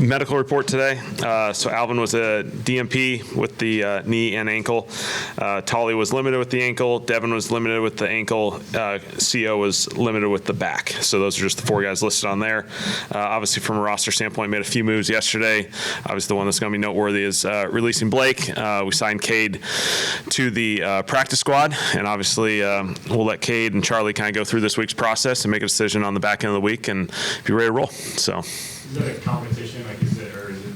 medical report today. So Alvin was a DMP with the knee and ankle. Tolly was limited with the ankle. Devin was limited with the ankle. CO was limited with the back. So those are just the 4 guys listed on there. Obviously, from a roster standpoint, made a few moves yesterday. Obviously, the one that's going to be noteworthy is releasing Blake. We signed Cade to the practice squad, and obviously we'll let Cade and Charlie kind of go through this week's process and make a decision on the back end of the week and be ready to roll. So. Is that a competition, like you said, or is it?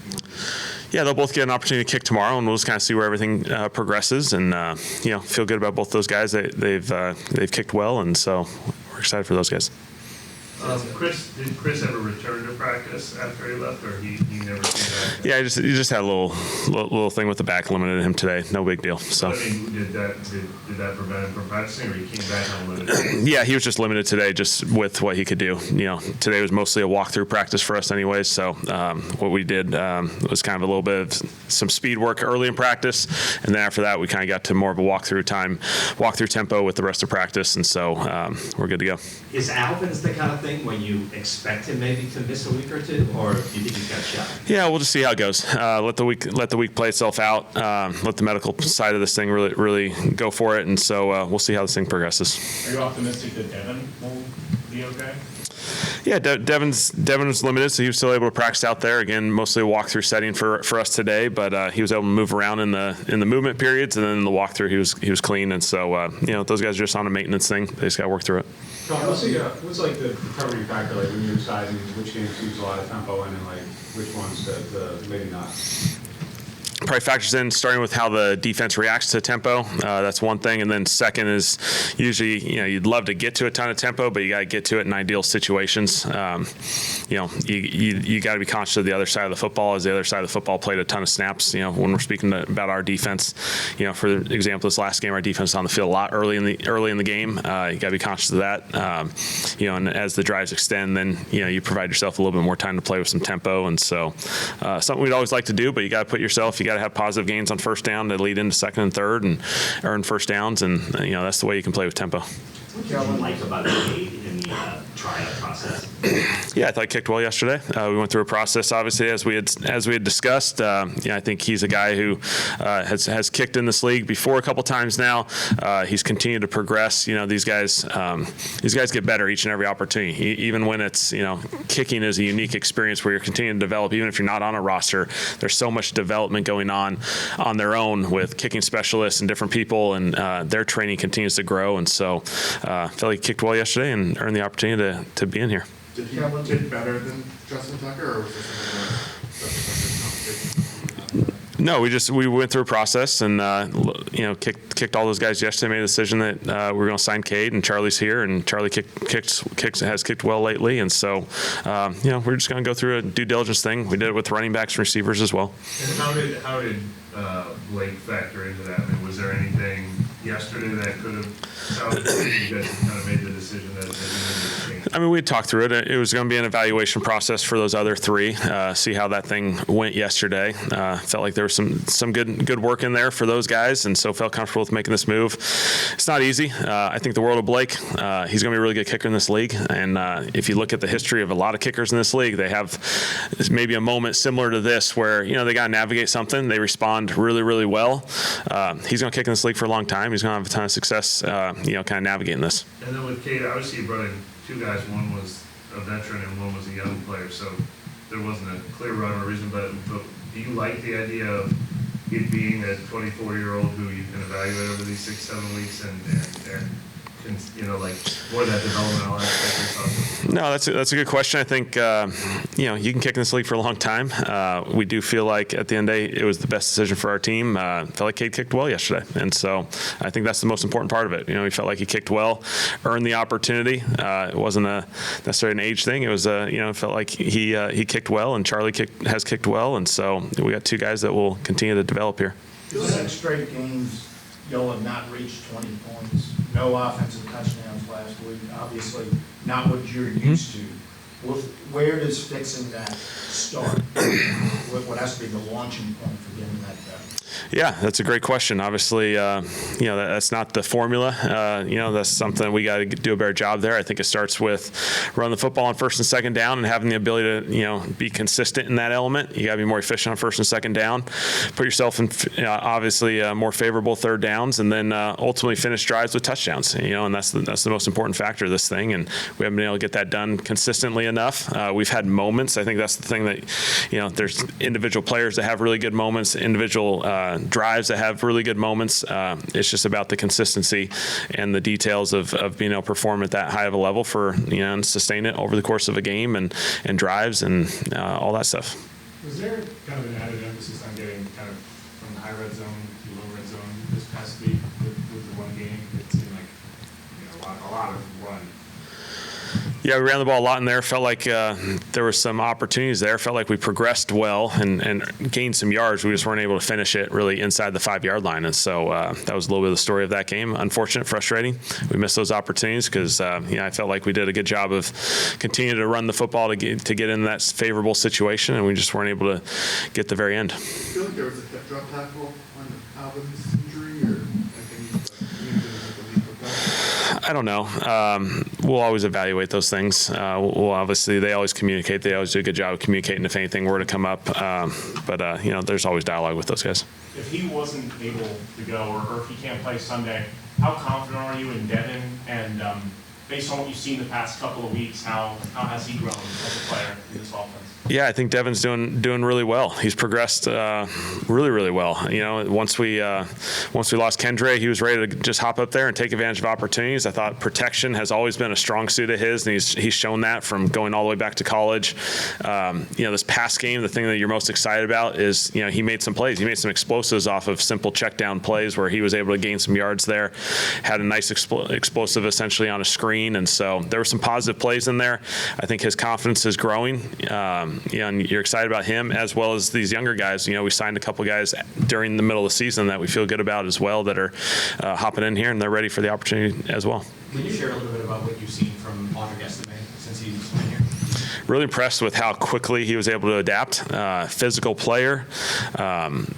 Yeah, they'll both get an opportunity to kick tomorrow, and we'll just kind of see where everything progresses, and feel good about both those guys. They've kicked well, and so we're excited for those guys. Did Chris ever return to practice after he left, or he never came back? Yeah, he just had a little thing with the back, limited him today. No big deal. So. I mean, did that prevent him from practicing, or he came back unlimited? Yeah, he was just limited today, just with what he could do. Today was mostly a walkthrough practice for us, anyways. So what we did was kind of a little bit of some speed work early in practice, and then after that, we kind of got to more of a walkthrough tempo with the rest of practice, and so we're good to go. Is Alvin's the kind of thing when you expect him maybe to miss a week or two, or do you think he's got a shot? Yeah, we'll just see how it goes. Let the week play itself out. Let the medical side of this thing really go for it, and so we'll see how this thing progresses. Are you optimistic that Devin will be okay? Yeah, Devin was limited, so he was still able to practice out there. Again, mostly a walkthrough setting for us today, but he was able to move around in the movement periods, and then in the walkthrough he was clean. And so those guys are just on a maintenance thing. They just got to work through it. What's like the recovery factor, like when you're deciding which games use a lot of tempo in and like which ones that maybe not? Probably factors in starting with how the defense reacts to tempo. That's one thing, and then second is usually you'd love to get to a ton of tempo, but you got to get to it in ideal situations. You got to be conscious of the other side of the football, as the other side of the football played a ton of snaps. When we're speaking about our defense, for example, this last game, our defense was on the field a lot early in the game. You got to be conscious of that. And as the drives extend, then you provide yourself a little bit more time to play with some tempo, and so something we'd always like to do, but you got to put yourself. You got to have positive gains on first down to lead into second and third and earn first downs, and that's the way you can play with tempo. What did you like about Cade in the tryout process? Yeah, I thought he kicked well yesterday. We went through a process, obviously, as we had discussed. I think he's a guy who has kicked in this league before a couple times now. He's continued to progress. These guys get better each and every opportunity. Even when it's kicking is a unique experience where you're continuing to develop. Even if you're not on a roster, there's so much development going on their own with kicking specialists and different people, and their training continues to grow. And so I felt like he kicked well yesterday and earned the opportunity to be in here. Did he get better than Justin Tucker, or was this something like competition? No, we went through a process and kicked all those guys yesterday. Made a decision that we were going to sign Cade, and Charlie's here, and Charlie has kicked well lately, and so we're just going to go through a due diligence thing. We did it with running backs and receivers as well. And how did Blake factor into that? I mean, was there anything yesterday that could have sounded like you guys kind of made the decision that you needed to change? I mean, we talked through it. It was going to be an evaluation process for those other three. See how that thing went yesterday. Felt like there was some good work in there for those guys, and so felt comfortable with making this move. It's not easy. I think the world of Blake. He's going to be a really good kicker in this league, and if you look at the history of a lot of kickers in this league, they have maybe a moment similar to this where they got to navigate something. They respond really, really well. He's going to kick in this league for a long time. He's going to have a ton of success, kind of navigating this. And then with Cade, obviously you brought in two guys. One was a veteran and one was a young player, so there wasn't a clear rhyme or reason. But do you like the idea of it being a 24-year-old who you can evaluate over these 6-7 weeks and more of that developmental aspect? No, that's a good question. I think you can kick in this league for a long time. We do feel like at the end of the day it was the best decision for our team. Felt like Cade kicked well yesterday, and so I think that's the most important part of it. We felt like he kicked well, earned the opportunity. It wasn't necessarily an age thing. It was felt like he kicked well, and Charlie has kicked well, and so we got two guys that will continue to develop here. 6 straight games, y'all have not reached 20 points. No offensive touchdowns last week. Obviously, not what you're used to. Where does fixing that start? what has to be the launching point for getting that depth? Yeah, that's a great question. Obviously, that's not the formula. That's something we got to do a better job there. I think it starts with run the football on first and second down and having the ability to, be consistent in that element. You got to be more efficient on first and second down. Put yourself in, obviously, more favorable third downs, and then ultimately finish drives with touchdowns. And that's the most important factor of this thing. And we haven't been able to get that done consistently enough. We've had moments. I think that's the thing that, there's individual players that have really good moments, individual drives that have really good moments. It's just about the consistency and the details of being able to perform at that high of a level for, and sustain it over the course of a game and drives and all that stuff. Was there kind of an added emphasis on getting kind of from the high red zone to low red zone this past week with the one game? It seemed like, a lot of run. Yeah, we ran the ball a lot in there. Felt like there were some opportunities there. Felt like we progressed well and gained some yards. We just weren't able to finish it really inside the 5-yard line. And so that was a little bit of the story of that game. Unfortunate, frustrating. We missed those opportunities because I felt like we did a good job of continuing to run the football to get in that favorable situation, and we just weren't able to get the very end. I feel like there was a hip drop tackle on Alvin's injury, or I don't know. We'll always evaluate those things. We'll obviously, they always communicate. They always do a good job of communicating if anything were to come up. But there's always dialogue with those guys. If he wasn't able to go, or if he can't play Sunday, how confident are you in Devin? And based on what you've seen the past couple of weeks, how has he grown as a player in this offense? Yeah, I think Devin's doing really well. He's progressed really, really well. Once we lost Kendre, he was ready to just hop up there and take advantage of opportunities. I thought protection has always been a strong suit of his, and he's shown that from going all the way back to college. This past game, the thing that you're most excited about is he made some plays. He made some explosives off of simple check down plays where he was able to gain some yards there. Had a nice explosive essentially on a screen, and so there were some positive plays in there. I think his confidence is growing. And you're excited about him as well as these younger guys. We signed a couple guys during the middle of the season that we feel good about as well that are hopping in here, and they're ready for the opportunity as well. Can you share a little bit about what you've seen from Audrey Estime since he's been here? Really impressed with how quickly he was able to adapt. Physical player.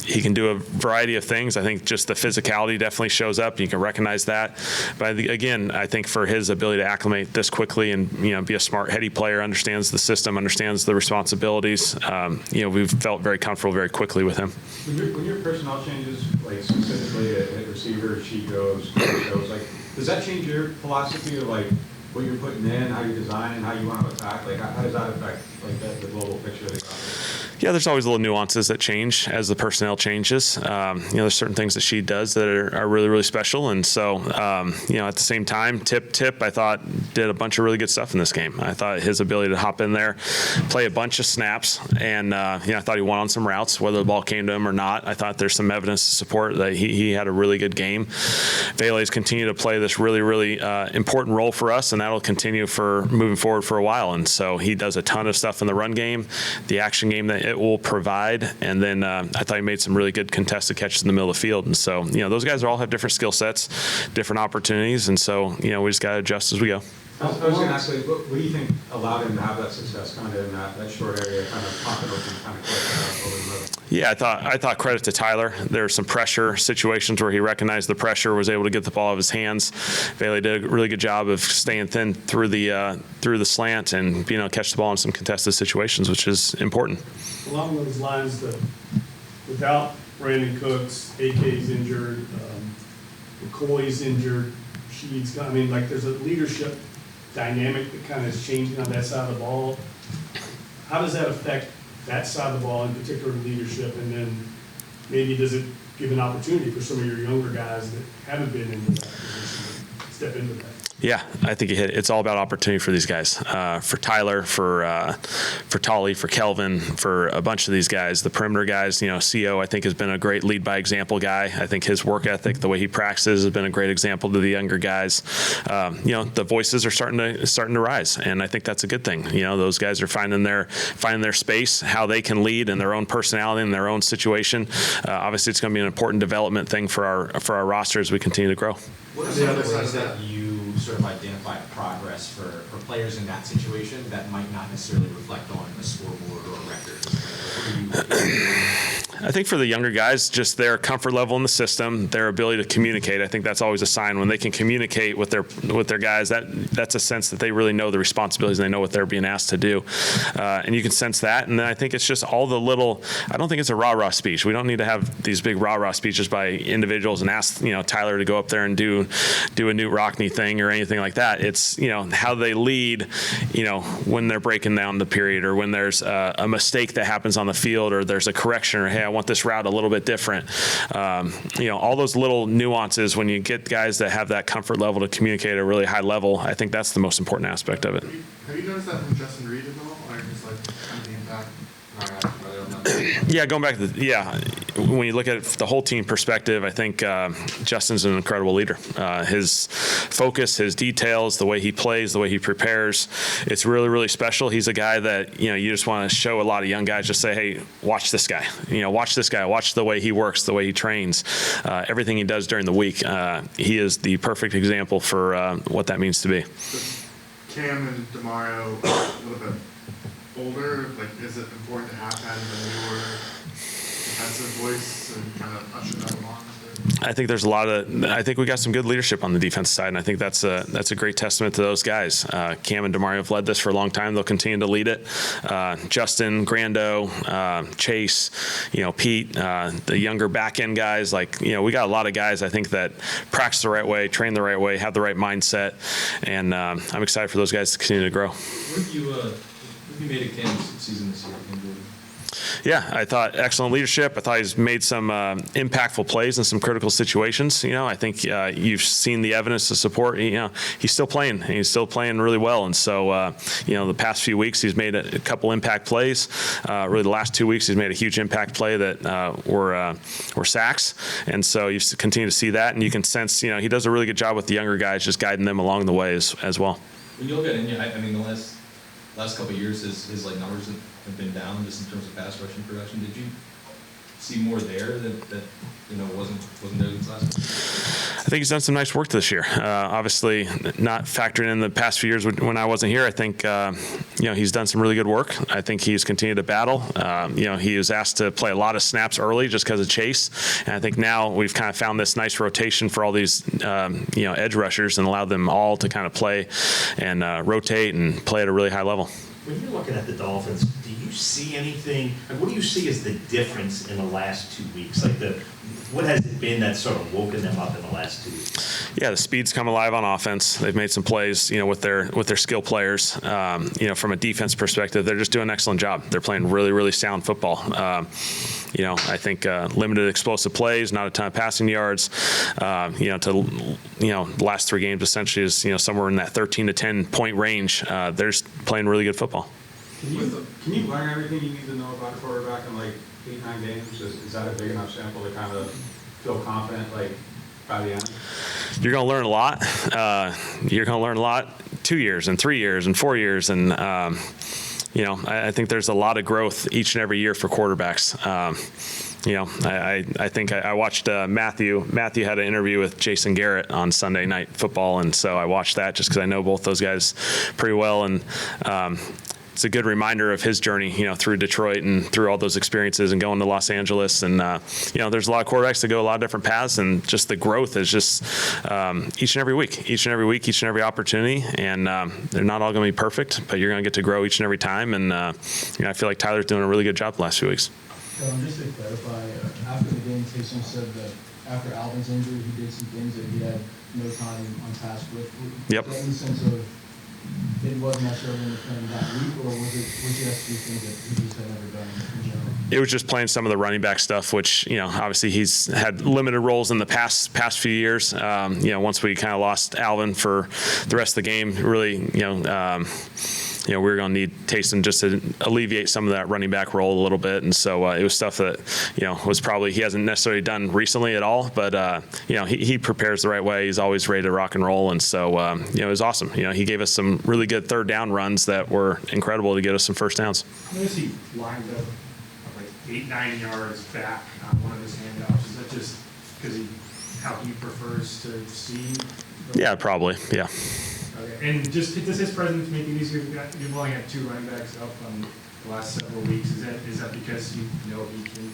He can do a variety of things. I think just the physicality definitely shows up. You can recognize that. But again, I think for his ability to acclimate this quickly and be a smart, heady player, understands the system, understands the responsibilities. We've felt very comfortable very quickly with him. When your personnel changes, like specifically at receiver, she goes, does that change your philosophy of what you're putting in, how you design, and how you want to attack? How does that affect the global picture of the offense? Yeah, there's always little nuances that change as the personnel changes. There's certain things that she does that are really, really special. And so, at the same time, Tip, I thought, did a bunch of really good stuff in this game. I thought his ability to hop in there, play a bunch of snaps, and, I thought he won on some routes, whether the ball came to him or not. I thought there's some evidence to support that he had a really good game. Vele's continued to play this really, really important role for us, and that'll continue for moving forward for a while. And so he does a ton of stuff in the run game, the action game that it will provide, and then I thought he made some really good contested catches in the middle of the field. And so, those guys all have different skill sets, different opportunities, and so, we just got to adjust as we go. I was going to ask, what do you think allowed him to have that success kind of in that short area, kind of popping open, kind of quick over the middle? Yeah, I thought credit to Tyler. There were some pressure situations where he recognized the pressure, was able to get the ball out of his hands. Vele did a really good job of staying thin through the slant and being able to catch the ball in some contested situations, which is important. Along those lines, without Brandon Cooks, AK's injured, McCoy's injured, Sheed's got, there's a leadership dynamic that kind of is changing on that side of the ball. How does that affect that side of the ball, in particular leadership, and then maybe does it give an opportunity for some of your younger guys that haven't been in that position to step into that? Yeah, I think you hit it. It's all about opportunity for these guys. For Tyler, for Tolly, for Kelvin, for a bunch of these guys. The perimeter guys, CO, I think, has been a great lead by example guy. I think his work ethic, the way he practices, has been a great example to the younger guys. The voices are starting to rise, and I think that's a good thing. Those guys are finding their space, how they can lead in their own personality and their own situation. Obviously, it's going to be an important development thing for our roster as we continue to grow. What are some of the ways that you sort of identify progress for players in that situation that might not necessarily reflect on a scoreboard or a record? I think for the younger guys, just their comfort level in the system, their ability to communicate. I think that's always a sign when they can communicate with their guys. That's a sense that they really know the responsibilities and they know what they're being asked to do, and you can sense that. And then I think it's just all the little. I don't think it's a rah-rah speech. We don't need to have these big rah-rah speeches by individuals and ask Tyler to go up there and do a Newt Rockne thing or anything like that. It's how they lead. When they're breaking down the period or when there's a mistake that happens on the field or there's a correction or hey, I want this route a little bit different. All those little nuances when you get guys that have that comfort level to communicate at a really high level, I think that's the most important aspect of it. Have you noticed that from Justin Reed at all, or just like kind of the impact? Yeah, going back to when you look at the whole team perspective, I think Justin's an incredible leader. His focus, his details, the way he plays, the way he prepares, it's really, really special. He's a guy that, you just want to show a lot of young guys, just say, hey, watch this guy. Watch this guy. Watch the way he works, the way he trains, everything he does during the week. He is the perfect example for what that means to be. Cam and Demario a little bit older, like is it important to have that in the newer defensive voice and kind of usher that along? I think there's I think we got some good leadership on the defensive side, and I think that's a great testament to those guys. Cam and Demario have led this for a long time. They'll continue to lead it. Justin, Grando, Chase, Pete, the younger back end guys, we got a lot of guys I think that practice the right way, train the right way, have the right mindset, and I'm excited for those guys to continue to grow. What have you made of Cam's season this year? Yeah, I thought excellent leadership. I thought he's made some impactful plays in some critical situations. I think you've seen the evidence to support. He's still playing. And he's still playing really well. And so, the past few weeks he's made a couple impact plays. Really, the last 2 weeks he's made a huge impact play that were sacks. And so you continue to see that, and you can sense. He does a really good job with the younger guys, just guiding them along the way as well. When you look at it, I mean, the last couple of years, his numbers have been down just in terms of pass rushing production. Did you see more there that wasn't there this last one? I think he's done some nice work this year. Obviously, not factoring in the past few years when I wasn't here. I think he's done some really good work. I think he's continued to battle. He was asked to play a lot of snaps early just because of Chase, and I think now we've kind of found this nice rotation for all these edge rushers and allowed them all to kind of play and rotate and play at a really high level. When you're looking at the Dolphins, do you see anything, what do you see as the difference in the last 2 weeks? What has it been that's sort of woken them up in the last 2 weeks? Yeah, the speed's come alive on offense. They've made some plays, with their skill players. From a defense perspective, they're just doing an excellent job. They're playing really, really sound football. I think limited explosive plays, not a ton of passing yards. The last 3 games essentially is somewhere in that 13 to 10 point range. They're just playing really good football. Can you learn everything you need to know about a quarterback in 8-9 games? Is that a big enough sample to kind of feel confident by the end? You're going to learn a lot. You're going to learn a lot 2 years and 3 years and 4 years. And, I think there's a lot of growth each and every year for quarterbacks. I think I watched Matthew. Matthew had an interview with Jason Garrett on Sunday Night Football, and so I watched that just because I know both those guys pretty well. And it's a good reminder of his journey, through Detroit and through all those experiences and going to Los Angeles. And, there's a lot of quarterbacks that go a lot of different paths, and just the growth is just each and every week, each and every opportunity. And they're not all going to be perfect, but you're going to get to grow each and every time. And, I feel like Tyler's doing a really good job the last few weeks. Just to clarify, after the game, Taysom said that after Alvin's injury, he did some things that he had no time on task with. Yep. Was that in the sense of it wasn't necessarily in the plan that week, or was he has to do things that he just had never done in general? It was just playing some of the running back stuff, which, obviously he's had limited roles in the past few years. Once we kind of lost Alvin for the rest of the game, really, we were going to need Taysom just to alleviate some of that running back role a little bit. And so it was stuff that, was probably he hasn't necessarily done recently at all. But, he prepares the right way. He's always ready to rock and roll. And so, it was awesome. He gave us some really good third down runs that were incredible to get us some first downs. I noticed he lined up 8-9 yards back on one of his handoffs. Is that just because how he prefers to see? Yeah, probably. Yeah. Okay. And just does his presence make it easier? You've only got 2 running backs up on the last several weeks? Is that because you know he can?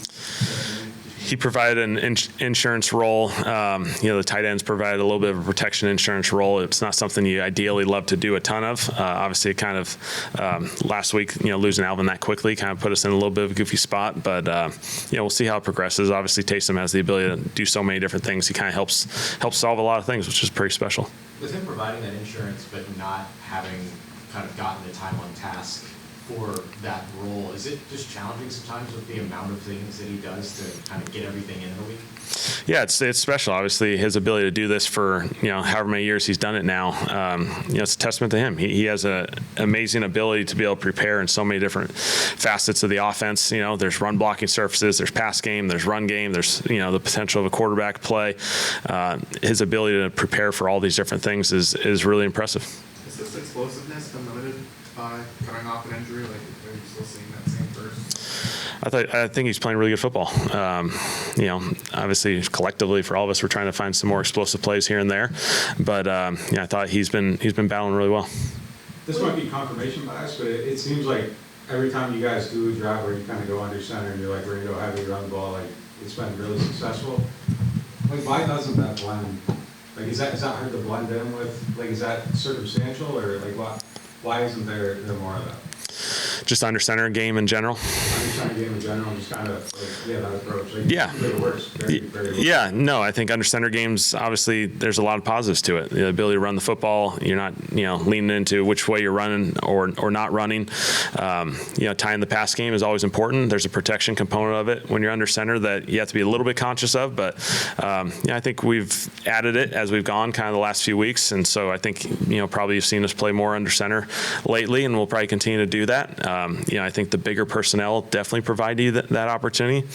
He provided an insurance role. The tight ends provided a little bit of a protection insurance role. It's not something you ideally love to do a ton of. Obviously, it kind of last week, losing Alvin that quickly kind of put us in a little bit of a goofy spot. But we'll see how it progresses. Obviously, Taysom has the ability to do so many different things. He kind of helps solve a lot of things, which is pretty special. With him providing that insurance, but not having kind of gotten the time on task for that role, is it just challenging sometimes with the amount of things that he does to kind of get everything in a week? Yeah, it's special. Obviously, his ability to do this for however many years he's done it now, it's a testament to him. He has an amazing ability to be able to prepare in so many different facets of the offense. There's run blocking surfaces, there's pass game, there's run game, there's the potential of a quarterback play. His ability to prepare for all these different things is really impressive. Is this explosiveness been limited by coming off an injury? Like, are you still seeing that same burst? I think he's playing really good football. Obviously, collectively for all of us, we're trying to find some more explosive plays here and there. But I thought he's been battling really well. This might be confirmation bias, but it seems like every time you guys do a drive where you kind of go under center and you're like ready to go heavy run the ball, like it's been really successful. Like, why doesn't that blend? Like, is that hard to blend in with? Like, is that circumstantial, or like why isn't there more of that? Just under center game in general. Under center game in general, just kind of that approach. Like, Yeah. it works very, very well. Yeah, no, I think under center games, obviously, there's a lot of positives to it. The ability to run the football, you're not, leaning into which way you're running or not running. Tying the pass game is always important. There's a protection component of it when you're under center that you have to be a little bit conscious of. But I think we've added it as we've gone kind of the last few weeks. And so I think, probably you've seen us play more under center lately, and we'll probably continue to do that. I think the bigger personnel definitely provide you that opportunity.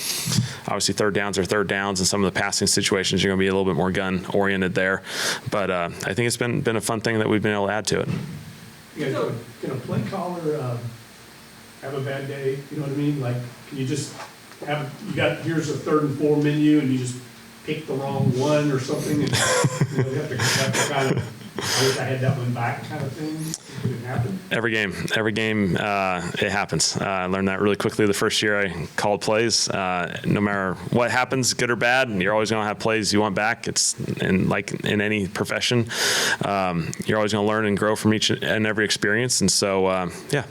Obviously, third downs are third downs, and some of the passing situations, you're going to be a little bit more gun-oriented there. But I think it's been a fun thing that we've been able to add to it. Can a play caller have a bad day? You know what I mean? Like, can you just here's a 3rd and 4 menu, and you just pick the wrong one or something, and you have to kind of, I wish I had that one back kind of thing? Could it happen? Every game, it happens. I learned that really quickly the first year I called plays. No matter what happens, good or bad, you're always going to have plays you want back. Like in any profession, you're always going to learn and grow from each and every experience. And so, yeah.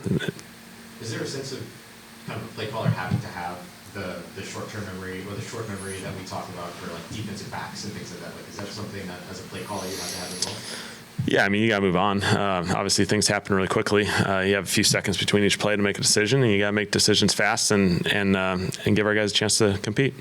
Is there a sense of kind of a play caller having to have the short-term memory or the short memory that we talk about for like defensive backs and things like that? Like, is that something that as a play caller you have to have as well? Yeah, I mean, you got to move on. Obviously, things happen really quickly. You have a few seconds between each play to make a decision, and you got to make decisions fast and give our guys a chance to compete.